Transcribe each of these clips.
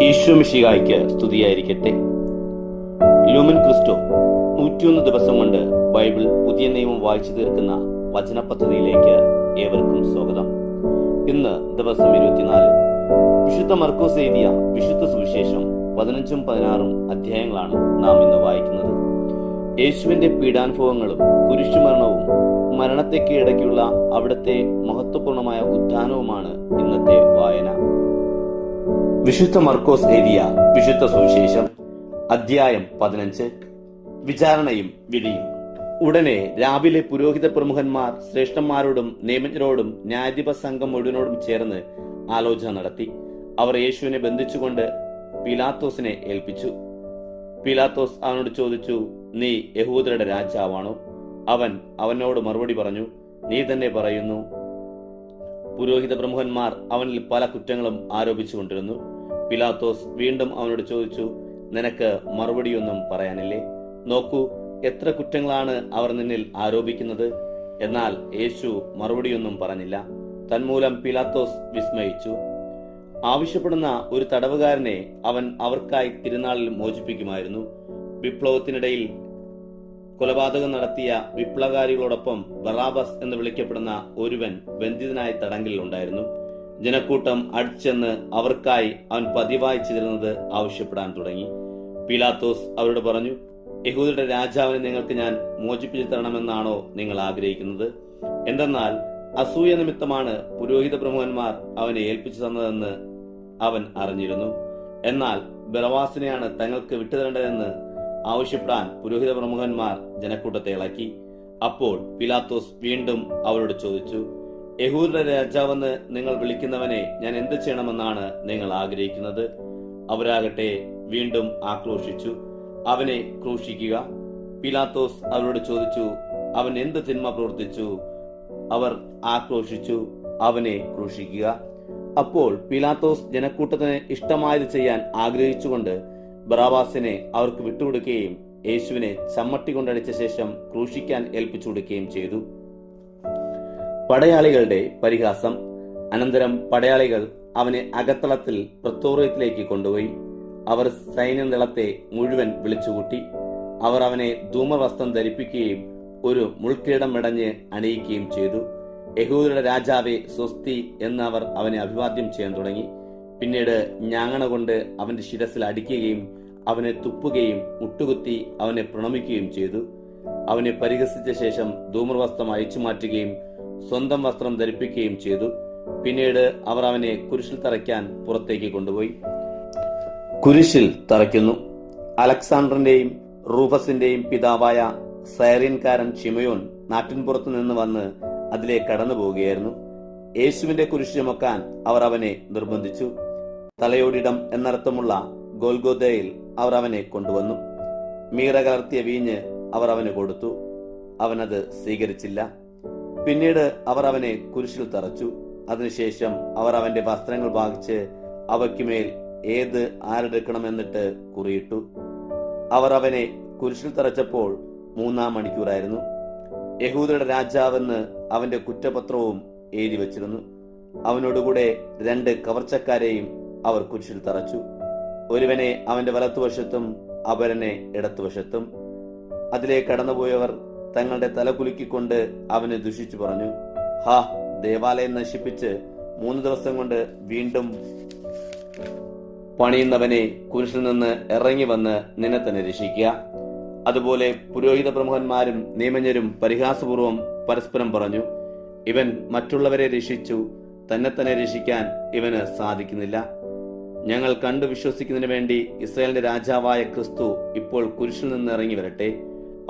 ഈശോ മിശിഹായ്ക്ക് സ്തുതിയായിരിക്കട്ടെ. Lumen Cristo 101 ദിവസം കൊണ്ട് ബൈബിൾ പുതിയ നിയമം വായിച്ചു തീർക്കുന്ന വചന പദ്ധതിയിലേക്ക് ഏവർക്കും സ്വാഗതം. ഇന്ന് ദിവസം 24. വിശുദ്ധ മർക്കോസ് എഴുതിയ വിശുദ്ധ സുവിശേഷം 15ഉം 16ഉം അധ്യായങ്ങളാണ് നാം ഇന്ന് വായിക്കുന്നത്. യേശുവിന്റെ പീഡാനുഭവങ്ങളും കുരിശുമരണവും മരണത്തെ കീഴടക്കിയുള്ള അവിടുത്തെ മഹത്വപൂർണമായ ഉത്ഥാനവുമാണ് ഇന്നത്തെ വായന. വിശുദ്ധ മർക്കോസ് എഴുതിയ വിശുദ്ധ സുവിശേഷം അധ്യായം 15. വിചാരണയും വിധിയും. ഉടനെ രാവിലെ പുരോഹിത പ്രമുഖന്മാർ ശ്രേഷ്ഠന്മാരോടും നിയമജ്ഞരോടും ന്യായാധിപ സംഘം മുഴുവനോടും ചേർന്ന് ആലോചന നടത്തി. അവർ യേശുവിനെ ബന്ധിച്ചുകൊണ്ട് പീലാത്തോസിനെ ഏൽപ്പിച്ചു. പീലാത്തോസ് അവനോട് ചോദിച്ചു, നീ യഹൂദരുടെ രാജാവാണോ? അവൻ അവനോട് മറുപടി പറഞ്ഞു, നീ തന്നെ പറയുന്നു. പുരോഹിത പ്രമുഖന്മാർ അവനിൽ പല കുറ്റങ്ങളും ആരോപിച്ചുകൊണ്ടിരുന്നു. പീലാത്തോസ് വീണ്ടും അവനോട് ചോദിച്ചു, നിനക്ക് മറുപടിയൊന്നും പറയാനില്ലേ? നോക്കൂ, എത്ര കുറ്റങ്ങളാണ് അവർ നിന്നിൽ ആരോപിക്കുന്നത്. എന്നാൽ യേശു മറുപടിയൊന്നും പറഞ്ഞില്ല. തന്മൂലം പീലാത്തോസ് വിസ്മയിച്ചു. ആവശ്യപ്പെടുന്ന ഒരു തടവുകാരനെ അവൻ അവർക്കായി തിരുനാളിൽ മോചിപ്പിക്കുമായിരുന്നു. വിപ്ലവത്തിനിടയിൽ കൊലപാതകം നടത്തിയ വിപ്ലവകാരികളോടൊപ്പം ബറാബസ് എന്ന് വിളിക്കപ്പെടുന്ന ഒരുവൻ ബന്ധിതനായി തടങ്കലിൽ ഉണ്ടായിരുന്നു. ജനക്കൂട്ടം അടിച്ചെന്ന് അവർക്കായി അവൻ പതിവായി ചെയ്തിരുന്നത് ആവശ്യപ്പെടാൻ തുടങ്ങി. പീലാത്തോസ് അവരോട് പറഞ്ഞു, യഹൂദരുടെ രാജാവിനെ നിങ്ങൾക്ക് ഞാൻ മോചിപ്പിച്ചു തരണമെന്നാണോ നിങ്ങൾ ആഗ്രഹിക്കുന്നത്? എന്തെന്നാൽ അസൂയ നിമിത്തമാണ് പുരോഹിത പ്രമുഖന്മാർ അവനെ ഏൽപ്പിച്ചു തന്നതെന്ന് അവൻ അറിഞ്ഞിരുന്നു. എന്നാൽ ബറവാസിനെയാണ് തങ്ങൾക്ക് വിട്ടുതരേണ്ടതെന്ന് ആവശ്യപ്പെടാൻ പുരോഹിത പ്രമുഖന്മാർ ജനക്കൂട്ടത്തെ ഇളക്കി. അപ്പോൾ പീലാത്തോസ് വീണ്ടും അവരോട് ചോദിച്ചു, യഹൂദരുടെ രാജാവെന്ന് നിങ്ങൾ വിളിക്കുന്നവനെ ഞാൻ എന്ത് ചെയ്യണമെന്നാണ് നിങ്ങൾ ആഗ്രഹിക്കുന്നത്? അവരാകട്ടെ വീണ്ടും ആക്രോശിച്ചു, അവനെ ക്രൂശിക്കുക. പീലാത്തോസ് അവരോട് ചോദിച്ചു, അവൻ എന്ത് തിന്മ പ്രവർത്തിച്ചു? അവർ ആക്രോശിച്ചു, അവനെ ക്രൂശിക്കുക. അപ്പോൾ പീലാത്തോസ് ജനക്കൂട്ടത്തിന് ഇഷ്ടമായത് ചെയ്യാൻ ആഗ്രഹിച്ചുകൊണ്ട് ബറാബാസിനെ അവർക്ക് വിട്ടുകൊടുക്കുകയും യേശുവിനെ ചമ്മട്ടി കൊണ്ടടിച്ച ശേഷം ക്രൂശിക്കാൻ ഏൽപ്പിച്ചു കൊടുക്കുകയും ചെയ്തു. പടയാളികളുടെ പരിഹാസം. അനന്തരം പടയാളികൾ അവനെ അകത്തളത്തിൽ പ്രത്തോറിയത്തിലേക്ക് കൊണ്ടുപോയി. അവർ സൈന്യദളത്തെ മുഴുവൻ വിളിച്ചുകൂട്ടി. അവർ അവനെ ധൂമവസ്ത്രം ധരിപ്പിക്കുകയും ഒരു മുൾക്കിരീടം മെടഞ്ഞ് അണിയിക്കുകയും ചെയ്തു. യഹൂദരുടെ രാജാവേ സ്വസ്തി എന്ന് അവർ അവനെ അഭിവാദ്യം ചെയ്യാൻ തുടങ്ങി. പിന്നീട് ഞാങ്ങണ കൊണ്ട് അവന്റെ ശിരസിൽ അടിക്കുകയും അവനെ തുപ്പുകയും മുട്ടുകുത്തി അവനെ പ്രണമിക്കുകയും ചെയ്തു. അവനെ പരിഹസിച്ച ശേഷം ധൂമ്രവസ്ത്രം അയച്ചു മാറ്റുകയും സ്വന്തം വസ്ത്രം ധരിപ്പിക്കുകയും ചെയ്തു. പിന്നീട് അവർ അവനെ കുരിശിൽ തറയ്ക്കാൻ പുറത്തേക്ക് കൊണ്ടുപോയി. കുരിശിൽ തറയ്ക്കുന്നു. അലക്സാണ്ടറിന്റെയും റൂഫസിന്റെയും പിതാവായ സൈറിയൻകാരൻ ശിമയോൻ നാട്ടിൻപുറത്തു നിന്ന് വന്ന് അതിലെ കടന്നു പോവുകയായിരുന്നു. യേശുവിന്റെ കുരിശ് ചുമക്കാൻ അവർ അവനെ നിർബന്ധിച്ചു. തലയോടിടം എന്നർത്ഥമുള്ള ഗോൽഗോഥയിൽ അവർ അവനെ കൊണ്ടുവന്നു. മീറ കലർത്തിയ വീഞ്ഞ് അവർ അവന് കൊടുത്തു. അവനത് സ്വീകരിച്ചില്ല. പിന്നീട് അവർ അവനെ കുരിശിൽ തറച്ചു. അതിനുശേഷം അവർ അവന്റെ വസ്ത്രങ്ങൾ ഭാഗിച്ച് അവയ്ക്കുമേൽ ഏത് ആരെടുക്കണമെന്നിട്ട് കുറിയിട്ടു. അവർ അവനെ കുരിശിൽ തറച്ചപ്പോൾ 3-ാം മണിക്കൂറായിരുന്നു. യഹൂദരുടെ രാജാവെന്ന് അവന്റെ കുറ്റപത്രവും എഴുതി വച്ചിരുന്നു. അവനോടുകൂടെ 2 കവർച്ചക്കാരെയും അവർ കുരിശിൽ തറച്ചു. ഒരുവനെ അവന്റെ വലത്തുവശത്തും അപരനെ ഇടത്തുവശത്തും. അതിലെ കടന്നുപോയവർ തങ്ങളുടെ തല കുലുക്കിക്കൊണ്ട് അവനെ ദുഷിച്ചു പറഞ്ഞു, ഹാ, ദേവാലയം നശിപ്പിച്ച് 3 ദിവസം കൊണ്ട് വീണ്ടും പണിയുന്നവനെ കുരിശിൽ നിന്ന് ഇറങ്ങി വന്ന് നിന്നെ തന്നെ രക്ഷിക്കുക. അതുപോലെ പുരോഹിത പ്രമുഖന്മാരും നിയമജ്ഞരും പരിഹാസപൂർവം പരസ്പരം പറഞ്ഞു, ഇവൻ മറ്റുള്ളവരെ രക്ഷിച്ചു, തന്നെ തന്നെ രക്ഷിക്കാൻ ഇവന് സാധിക്കുന്നില്ല. ഞങ്ങൾ കണ്ടു വിശ്വസിക്കുന്നതിന് വേണ്ടി ഇസ്രായേലിന്റെ രാജാവായ ക്രിസ്തു ഇപ്പോൾ കുരിശിൽ നിന്ന് ഇറങ്ങി വരട്ടെ.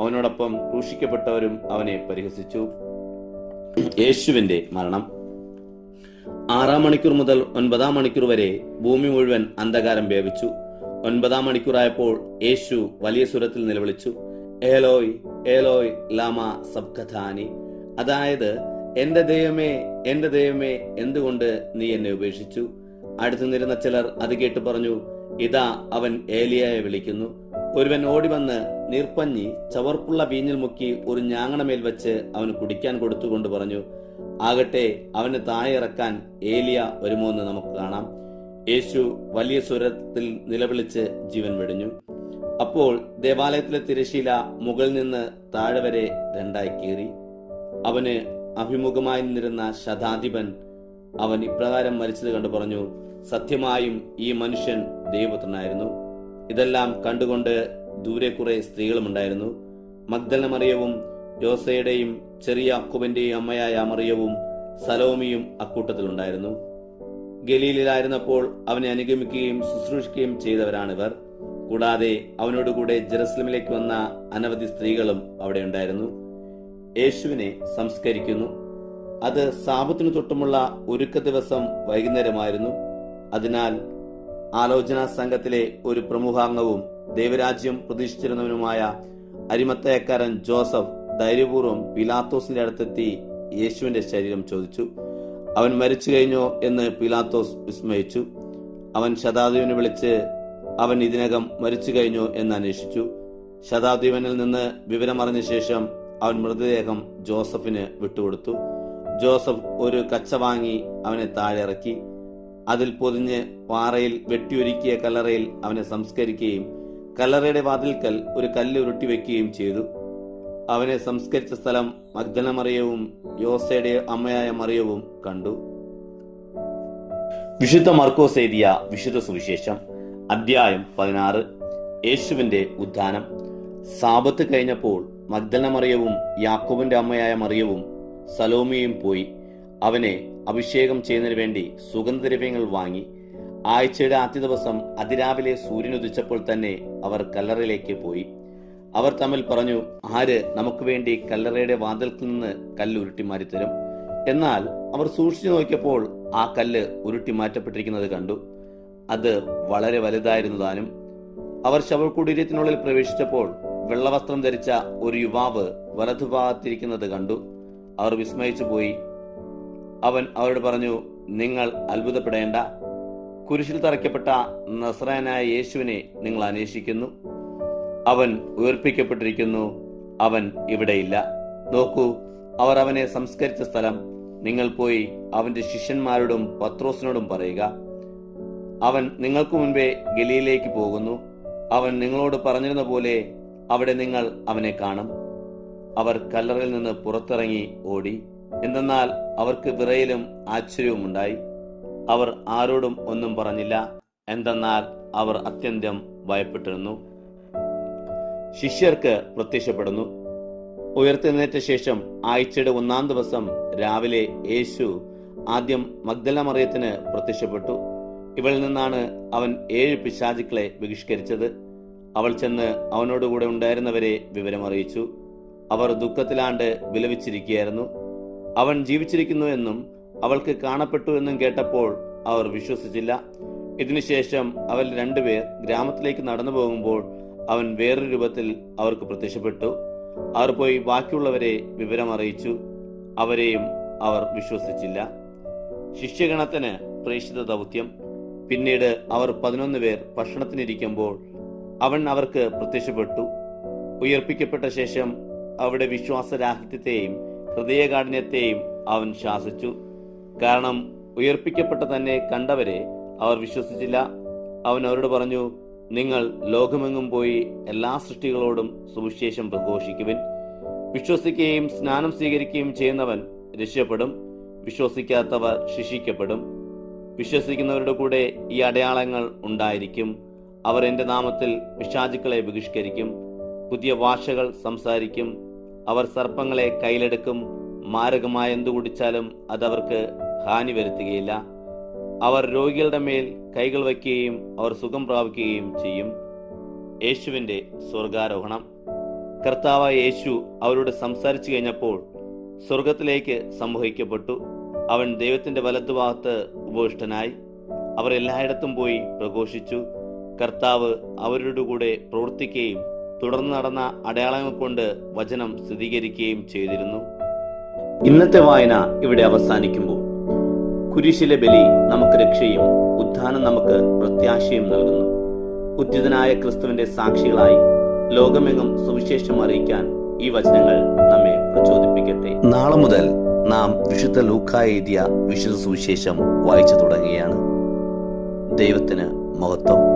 അവനോടൊപ്പം ക്രൂശിക്കപ്പെട്ടവരും അവനെ പരിഹസിച്ചു. യേശുവിന്റെ മരണം. 6-ാം മണിക്കൂർ മുതൽ 9-ാം മണിക്കൂർ വരെ ഭൂമി മുഴുവൻ അന്ധകാരം വ്യാപിച്ചു. 9-ാം മണിക്കൂറായപ്പോൾ യേശു വലിയ സ്വരത്തിൽ നിലവിളിച്ചു, ഏലോയ് ഏലോയ് ലാമ സബ്ഖഥാനി. അതായത്, എന്റെ ദൈവമേ, എന്റെ ദൈവമേ, എന്തുകൊണ്ട് നീ എന്നെ ഉപേക്ഷിച്ചു? അടുത്തു നിന്നിരുന്ന ചിലർ അത് കേട്ട് പറഞ്ഞു, ഇതാ അവൻ ഏലിയായെ വിളിക്കുന്നു. ഒരുവൻ ഓടിവന്ന് നീർപ്പഞ്ഞി ചവർപ്പുള്ള വീഞ്ഞിൽ മുക്കി ഒരു ഞാങ്ങണമേൽ വെച്ച് അവന് കുടിക്കാൻ കൊടുത്തുകൊണ്ട് പറഞ്ഞു, ആകട്ടെ അവന് താഴെ ഇറക്കാൻ ഏലിയ വരുമോ എന്ന് നമുക്ക് കാണാം. യേശു വലിയ സ്വരത്തിൽ നിലവിളിച്ച് ജീവൻ വെടിഞ്ഞു. അപ്പോൾ ദേവാലയത്തിലെ തിരശീല മുകളിൽ നിന്ന് താഴെ വരെ രണ്ടായി കീറി. അവന് അഭിമുഖമായി നിന്നിരുന്ന ശതാധിപൻ അവൻ ഇപ്രകാരം മരിച്ചത് കണ്ടു പറഞ്ഞു, സത്യമായും ഈ മനുഷ്യൻ ദൈവപുത്രനായിരുന്നു. ഇതെല്ലാം കണ്ടുകൊണ്ട് ദൂരെ കുറെ സ്ത്രീകളും ഉണ്ടായിരുന്നു. മഗ്ദലന മറിയവും യോസയുടെയും ചെറിയ യാക്കോബിന്റെയും അമ്മയായ മറിയവും സലോമിയും അക്കൂട്ടത്തിലുണ്ടായിരുന്നു. ഗലീലിലായിരുന്നപ്പോൾ അവനെ അനുഗമിക്കുകയും ശുശ്രൂഷിക്കുകയും ചെയ്തവരാണിവർ. കൂടാതെ അവനോടുകൂടെ ജെറുസലേമിലേക്ക് വന്ന അനവധി സ്ത്രീകളും അവിടെ ഉണ്ടായിരുന്നു. യേശുവിനെ സംസ്കരിക്കുന്നു. അത് സാബത്തിന് തൊട്ടുമുള്ള ഒരുക്ക ദിവസം വൈകുന്നേരമായിരുന്നു. അതിനാൽ ആലോചനാ സംഘത്തിലെ ഒരു പ്രമുഖാംഗവും ദൈവരാജ്യം പ്രതീക്ഷിച്ചിരുന്നവനുമായ അരിമത്തയക്കാരൻ ജോസഫ് ധൈര്യപൂർവ്വം പിലാത്തോസിന്റെ അടുത്തെത്തി യേശുവിന്റെ ശരീരം ചോദിച്ചു. അവൻ മരിച്ചു കഴിഞ്ഞോ എന്ന് പിലാത്തോസ് വിസ്മയിച്ചു. അവൻ ശതാധിപനെ വിളിച്ച് അവൻ ഇതിനകം മരിച്ചു കഴിഞ്ഞോ എന്ന് അന്വേഷിച്ചു. ശതാധിപനിൽ നിന്ന് വിവരമറിഞ്ഞ ശേഷം അവൻ മൃതദേഹം ജോസഫിന് വിട്ടുകൊടുത്തു. ജോസഫ് ഒരു കച്ച വാങ്ങി അവനെ താഴെ ഇറക്കി. അതിൽ പൊതിഞ്ഞ് പാറയിൽ വെട്ടിയൊരുക്കിയ കല്ലറയിൽ അവനെ സംസ്കരിക്കുകയും കല്ലറയുടെ വാതിൽക്കൽ ഒരു കല്ല് ഉരുട്ടി വെക്കുകയും ചെയ്തു. അവനെ സംസ്കരിച്ച സ്ഥലം മഗ്ദലന മറിയവും യോസയുടെ അമ്മയായ മറിയവും കണ്ടു. വിശുദ്ധ മർക്കോസ് എഴുതിയ വിശുദ്ധ സുവിശേഷം അധ്യായം 16. യേശുവിന്റെ ഉത്ഥാനം. സാബത്ത് കഴിഞ്ഞപ്പോൾ മഗ്ദലന മറിയവും യാക്കോബിന്റെ അമ്മയായ മറിയവും സലോമിയും പോയി അവനെ അഭിഷേകം ചെയ്യുന്നതിന് വേണ്ടി സുഗന്ധദ്രവ്യങ്ങൾ വാങ്ങി. ആഴ്ചയുടെ ആദ്യ ദിവസം അതിരാവിലെ സൂര്യൻ ഉദിച്ചപ്പോൾ തന്നെ അവർ കല്ലറയിലേക്ക് പോയി. അവർ തമ്മിൽ പറഞ്ഞു, ആര് നമുക്ക് വേണ്ടി കല്ലറയുടെ വാതിൽക്കിൽ നിന്ന് കല്ല് ഉരുട്ടി മാറ്റിത്തരും? എന്നാൽ അവർ സൂക്ഷിച്ചു നോക്കിയപ്പോൾ ആ കല്ല് ഉരുട്ടി മാറ്റപ്പെട്ടിരിക്കുന്നത് കണ്ടു. അത് വളരെ വലുതായിരുന്നു താനും. അവർ ശവകുടീരത്തിനുള്ളിൽ പ്രവേശിച്ചപ്പോൾ വെള്ളവസ്ത്രം ധരിച്ച ഒരു യുവാവ് വലതുഭാഗത്തിരിക്കുന്നത് കണ്ടു. അവർ വിസ്മയിച്ചു പോയി. അവൻ അവരോട് പറഞ്ഞു, നിങ്ങൾ അത്ഭുതപ്പെടേണ്ട. കുരിശിൽ തറയ്ക്കപ്പെട്ട നസ്രായനായ യേശുവിനെ നിങ്ങൾ അന്വേഷിക്കുന്നു. അവൻ ഉയർപ്പിക്കപ്പെട്ടിരിക്കുന്നു. അവൻ ഇവിടെയില്ല. നോക്കൂ, അവർ അവനെ സംസ്കരിച്ച സ്ഥലം. നിങ്ങൾ പോയി അവന്റെ ശിഷ്യന്മാരോടും പത്രോസിനോടും പറയുക, അവൻ നിങ്ങൾക്ക് മുൻപേ ഗലീലയിലേക്ക് പോകുന്നു. അവൻ നിങ്ങളോട് പറഞ്ഞിരുന്ന പോലെ അവിടെ നിങ്ങൾ അവനെ കാണും. അവർ കല്ലറയിൽ നിന്ന് പുറത്തിറങ്ങി ഓടി. എന്തെന്നാൽ അവർക്ക് വിറയലും ആശ്ചര്യവും ഉണ്ടായി. അവർ ആരോടും ഒന്നും പറഞ്ഞില്ല. എന്തെന്നാൽ അവർ അത്യന്തം ഭയപ്പെട്ടിരുന്നു. ശിഷ്യർക്ക് പ്രത്യക്ഷപ്പെടുന്നു. ഉയർത്തെഴുന്നേറ്റ ശേഷം ആഴ്ചയുടെ 1-ാം ദിവസം രാവിലെ യേശു ആദ്യം മഗ്ദലന മറിയത്തിന് പ്രത്യക്ഷപ്പെട്ടു. ഇവളിൽ നിന്നാണ് അവൻ 7 പിശാചുക്കളെ ബഹിഷ്കരിച്ചത്. അവൾ ചെന്ന് അവനോടുകൂടെ ഉണ്ടായിരുന്നവരെ വിവരമറിയിച്ചു. അവർ ദുഃഖത്തിലാണ്ട് വിലപിച്ചിരിക്കുകയായിരുന്നു. അവൻ ജീവിച്ചിരിക്കുന്നു എന്നും അവൾക്ക് കാണപ്പെട്ടു എന്നും കേട്ടപ്പോൾ അവർ വിശ്വസിച്ചില്ല. ഇതിനുശേഷം അവർ 2 പേർ ഗ്രാമത്തിലേക്ക് നടന്നു പോകുമ്പോൾ അവൻ വേറൊരു രൂപത്തിൽ അവർക്ക് പ്രത്യക്ഷപ്പെട്ടു. അവർ പോയി ബാക്കിയുള്ളവരെ വിവരമറിയിച്ചു. അവരെയും അവർ വിശ്വസിച്ചില്ല. ശിഷ്യഗണത്തിന് പ്രേക്ഷിത ദൗത്യം. പിന്നീട് അവർ 11 പേർ ഭക്ഷണത്തിനിരിക്കുമ്പോൾ അവൻ അവർക്ക് പ്രത്യക്ഷപ്പെട്ടു. ഉയർപ്പിക്കപ്പെട്ട ശേഷം അവരുടെ വിശ്വാസരാഹിത്യത്തെയും ഹൃദയകാഠിന്യത്തെയും അവൻ ശാസിച്ചു. കാരണം ഉയർപ്പിക്കപ്പെട്ട തന്നെ കണ്ടവരെ അവർ വിശ്വസിച്ചില്ല. അവൻ അവരോട് പറഞ്ഞു, നിങ്ങൾ ലോകമെങ്ങും പോയി എല്ലാ സൃഷ്ടികളോടും സുവിശേഷം പ്രഘോഷിക്കുവിൻ. വിശ്വസിക്കുകയും സ്നാനം സ്വീകരിക്കുകയും ചെയ്യുന്നവൻ രക്ഷപ്പെടും. വിശ്വസിക്കാത്തവർ ശിക്ഷിക്കപ്പെടും. വിശ്വസിക്കുന്നവരുടെ കൂടെ ഈ അടയാളങ്ങൾ ഉണ്ടായിരിക്കും. അവർ എന്റെ നാമത്തിൽ പിശാചുക്കളെ ബഹിഷ്കരിക്കും. പുതിയ ഭാഷകൾ സംസാരിക്കും. അവർ സർപ്പങ്ങളെ കയ്യിലെടുക്കും. മാരകമായ എന്തു കുടിച്ചാലും അതവർക്ക് ഹാനി വരുത്തുകയില്ല. അവർ രോഗികളുടെ മേൽ കൈകൾ വയ്ക്കുകയും അവർ സുഖം പ്രാപിക്കുകയും ചെയ്യും. യേശുവിന്റെ സ്വർഗാരോഹണം. കർത്താവായ യേശു അവരോട് സംസാരിച്ചു കഴിഞ്ഞപ്പോൾ സ്വർഗത്തിലേക്ക് സംവഹിക്കപ്പെട്ടു. അവൻ ദൈവത്തിന്റെ വലതുഭാഗത്ത് ഉപവിഷ്ടനായി. അവർ എല്ലായിടത്തും പോയി പ്രഘോഷിച്ചു. കർത്താവ് അവരുടെ കൂടെ പ്രവർത്തിക്കുകയും തുടർന്ന് നടന്ന അടയാളങ്ങൾ കൊണ്ട് വചനം സ്ഥിരീകരിക്കുകയും ചെയ്തിരുന്നു. ഇന്നത്തെ വായന ഇവിടെ അവസാനിക്കുമ്പോൾ കുരിശിലെ ബലി നമുക്ക് രക്ഷയും ഉത്ഥാനം നമുക്ക് പ്രത്യാശയും നൽകുന്നു. ഉദ്ധിതനായ ക്രിസ്തുവിന്റെ സാക്ഷികളായി ലോകമെങ്ങും സുവിശേഷം അറിയിക്കാൻ ഈ വചനങ്ങൾ നമ്മെ പ്രചോദിപ്പിക്കട്ടെ. നാളെ മുതൽ നാം വിശുദ്ധ ലൂക്കാ എഴുതിയ വിശുദ്ധ സുവിശേഷം വായിച്ചു തുടങ്ങുകയാണ്. ദൈവത്തിന് മഹത്വം.